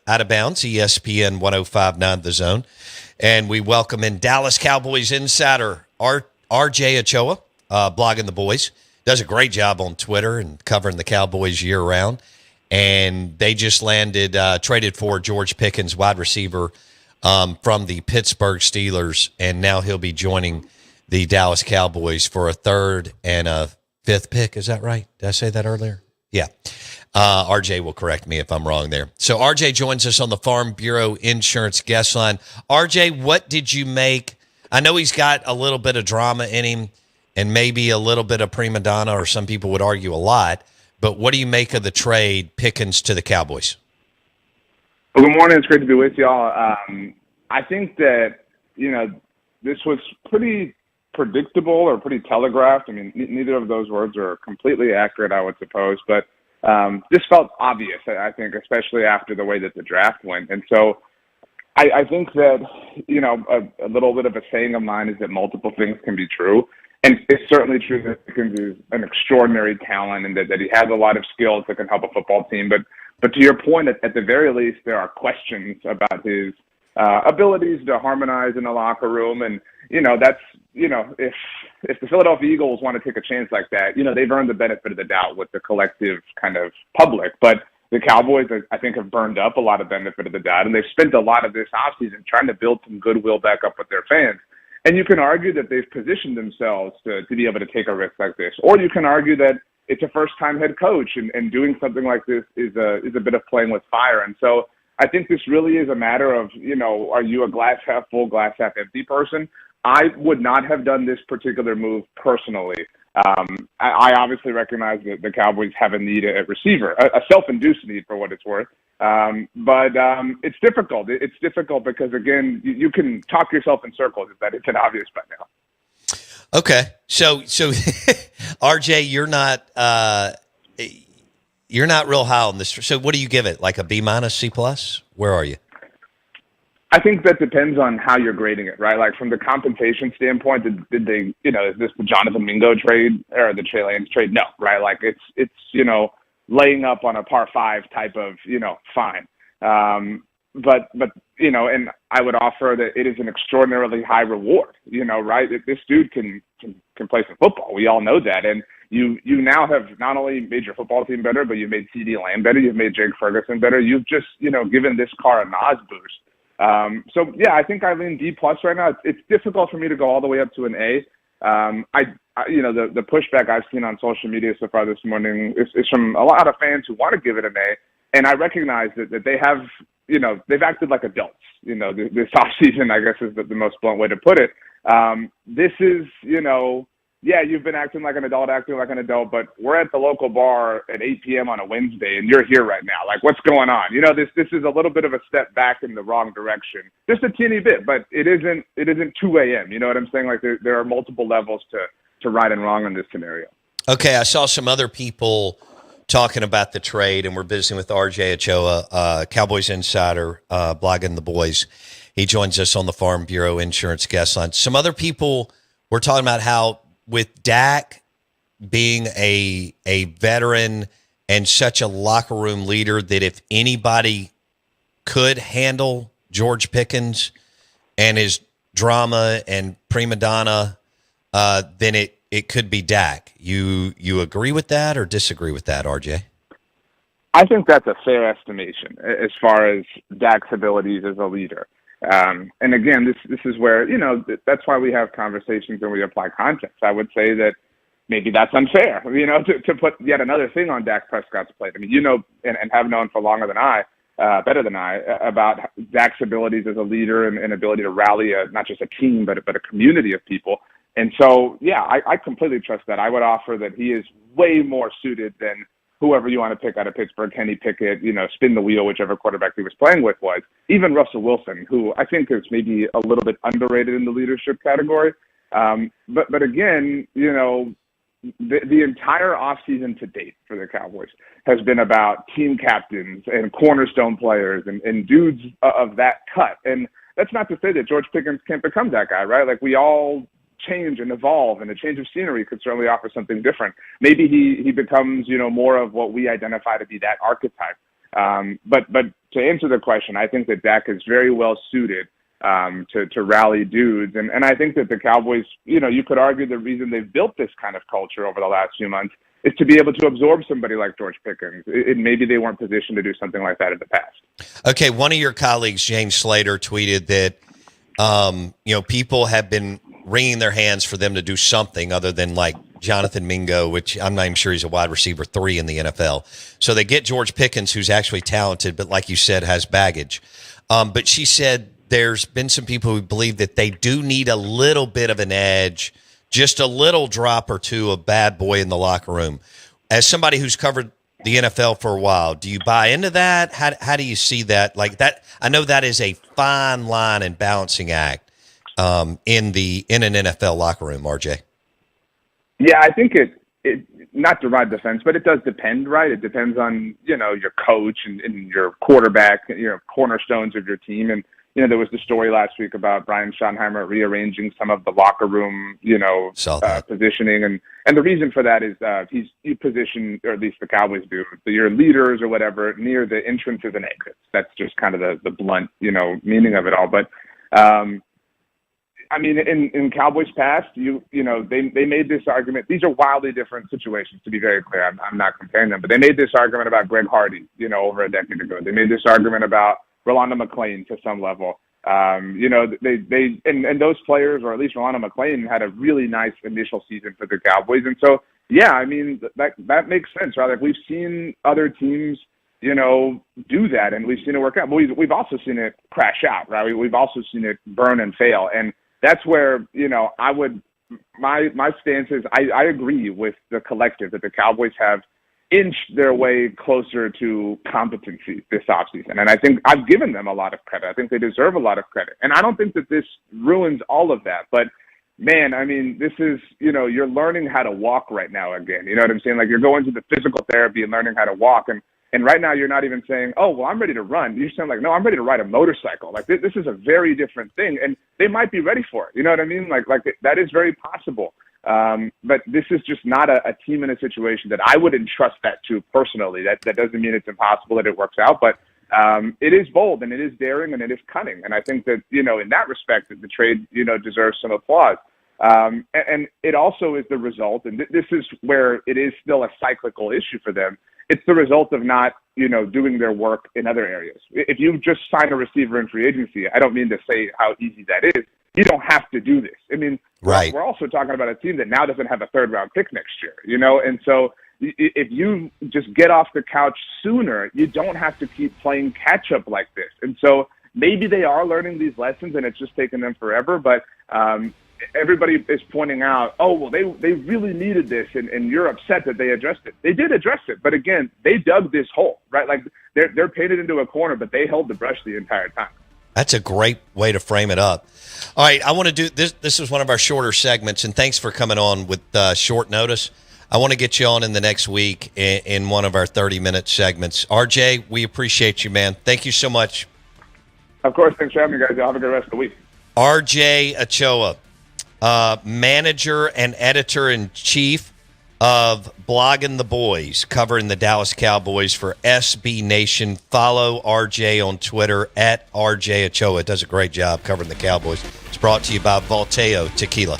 Out of Bounds, ESPN 105.9 The Zone. And we welcome in Dallas Cowboys Insider, RJ Ochoa, blogging the boys. Does a great job on Twitter and covering the Cowboys year-round. And they just traded for George Pickens, wide receiver from the Pittsburgh Steelers, and now he'll be joining the Dallas Cowboys for a third and a fifth pick. Is that right? Did I say that earlier? Yeah. RJ will correct me if I'm wrong there. So RJ joins us on the Farm Bureau Insurance guest line. RJ, what did you make? I know he's got a little bit of drama in him and maybe a little bit of prima donna, or some people would argue a lot, but what do you make of the trade Pickens to the Cowboys? Well, good morning. It's great to be with y'all. I think that, this was pretty predictable or pretty telegraphed. I mean, neither of those words are completely accurate, I would suppose, but this felt obvious, I think, especially after the way that the draft went. And so I think that, a little bit of a saying of mine is that multiple things can be true. And it's certainly true that Pickens is an extraordinary talent and that he has a lot of skills that can help a football team. But to your point, at the very least, there are questions about his abilities to harmonize in the locker room. And, that's, if the Philadelphia Eagles want to take a chance like that, they've earned the benefit of the doubt with the collective kind of public. But the Cowboys, I think, have burned up a lot of benefit of the doubt, and they've spent a lot of this offseason trying to build some goodwill back up with their fans. And you can argue that they've positioned themselves to be able to take a risk like this. Or you can argue that it's a first-time head coach, and doing something like this is a bit of playing with fire. And so I think this really is a matter of, are you a glass half full, glass half empty person? I would not have done this particular move personally. I obviously recognize that the Cowboys have a need at receiver, a self-induced need for what it's worth. But it's difficult. It's difficult because, again, you can talk yourself in circles if that isn't obvious by now. Okay. So RJ, you're not real high on this. So what do you give it? Like a B minus, C plus? Where are you? I think that depends on how you're grading it, right? Like from the compensation standpoint, did they, is this the Jonathan Mingo trade or the Trey Lance trade? No, right? Like it's laying up on a par 5 type of, fine. But and I would offer that it is an extraordinarily high reward, right? This dude can play some football. We all know that. And you now have not only made your football team better, but you've made CeeDee Lamb better. You've made Jake Ferguson better. You've just, given this car a NOS boost. So yeah, I think I lean D plus right now. It's difficult for me to go all the way up to an A. The pushback I've seen on social media so far this morning is from a lot of fans who want to give it an A. And I recognize that they have, they've acted like adults, this offseason, I guess is the most blunt way to put it. This is, yeah, you've been acting like an adult, but we're at the local bar at 8 p.m. on a Wednesday, and you're here right now. Like, what's going on? This is a little bit of a step back in the wrong direction, just a teeny bit, but it isn't 2 a.m. You know what I'm saying? Like, there are multiple levels to right and wrong in this scenario. Okay, I saw some other people talking about the trade, and we're visiting with RJ Ochoa, Cowboys Insider, blogging the boys. He joins us on the Farm Bureau Insurance guest line. Some other people were talking about how, with Dak being a veteran and such a locker room leader, that if anybody could handle George Pickens and his drama and prima donna, then it could be Dak. You agree with that or disagree with that, RJ? I think that's a fair estimation as far as Dak's abilities as a leader. And again, this is where, that's why we have conversations and we apply context. I would say that maybe that's unfair, to put yet another thing on Dak Prescott's plate. I mean, and have known for longer than better than I, about Dak's abilities as a leader and ability to rally not just a team, but a community of people. And so, yeah, I completely trust that. I would offer that he is way more suited than whoever you want to pick out of Pittsburgh, Kenny Pickett, spin the wheel, whichever quarterback he was playing with was. Even Russell Wilson, who I think is maybe a little bit underrated in the leadership category. But again, the entire offseason to date for the Cowboys has been about team captains and cornerstone players and dudes of that cut. And that's not to say that George Pickens can't become that guy, right? Like, we all change and evolve, and a change of scenery could certainly offer something different. Maybe he becomes, more of what we identify to be that archetype. But to answer the question, I think that Dak is very well suited to rally dudes. And I think that the Cowboys, you could argue the reason they've built this kind of culture over the last few months is to be able to absorb somebody like George Pickens. Maybe they weren't positioned to do something like that in the past. Okay, one of your colleagues, James Slater, tweeted that people have been wringing their hands for them to do something other than like Jonathan Mingo, which I'm not even sure he's a wide receiver 3 in the NFL. So they get George Pickens, who's actually talented, but like you said, has baggage. But she said there's been some people who believe that they do need a little bit of an edge, just a little drop or two of bad boy in the locker room. As somebody who's covered the NFL for a while, do you buy into that? How do you see that? Like that, I know that is a fine line and balancing act in an NFL locker room, RJ. Yeah, I think it not to ride the fence, but it does depend, right? It depends on, your coach and your quarterback, cornerstones of your team. And, there was the story last week about Brian Schottenheimer rearranging some of the locker room, positioning. And the reason for that is you position, or at least the Cowboys do, your leaders or whatever, near the entrances and exits. That's just kind of the blunt, meaning of it all. But, in Cowboys past, they made this argument. These are wildly different situations, to be very clear. I'm not comparing them, but they made this argument about Greg Hardy, over a decade ago. They made this argument about Rolando McClain to some level. And those players, or at least Rolando McClain, had a really nice initial season for the Cowboys. And so, yeah, that makes sense, right? Like we've seen other teams, do that, and we've seen it work out. But we've also seen it crash out, right? We've also seen it burn and fail. And that's where, my stance is I agree with the collective that the Cowboys have inched their way closer to competency this offseason. And I think I've given them a lot of credit. I think they deserve a lot of credit. And I don't think that this ruins all of that. But, man, this is, you're learning how to walk right now again. You know what I'm saying? Like you're going to the physical therapy and learning how to walk. And right now you're not even saying, oh, well, I'm ready to run. You're saying like, no, I'm ready to ride a motorcycle. Like this is a very different thing. And they might be ready for it. You know what I mean? Like that is very possible. But this is just not a team in a situation that I would entrust that to personally. That doesn't mean it's impossible that it works out, but it is bold and it is daring and it is cunning. And I think that, in that respect, that the trade, deserves some applause. And it also is the result, and this is where it is still a cyclical issue for them. It's the result of not, doing their work in other areas. If you just sign a receiver in free agency, I don't mean to say how easy that is. You don't have to do this. Right. We're also talking about a team that now doesn't have a third-round pick next year, And so if you just get off the couch sooner, you don't have to keep playing catch-up like this. And so maybe they are learning these lessons, and it's just taken them forever. But everybody is pointing out, oh, well, they really needed this, and you're upset that they addressed it. They did address it, but again, they dug this hole, right? Like they're painted into a corner, but they held the brush the entire time. That's a great way to frame it up. All right, I want to do this. This is one of our shorter segments, and thanks for coming on with short notice. I want to get you on in the next week in one of our 30-minute segments. RJ, we appreciate you, man. Thank you so much. Of course. Thanks for having me, guys. Y'all have a good rest of the week. RJ Ochoa, manager and editor-in-chief of Blogging the Boys, covering the Dallas Cowboys for SB Nation. Follow RJ on Twitter at RJ Ochoa. Does a great job covering the Cowboys. It's brought to you by Volteo Tequila.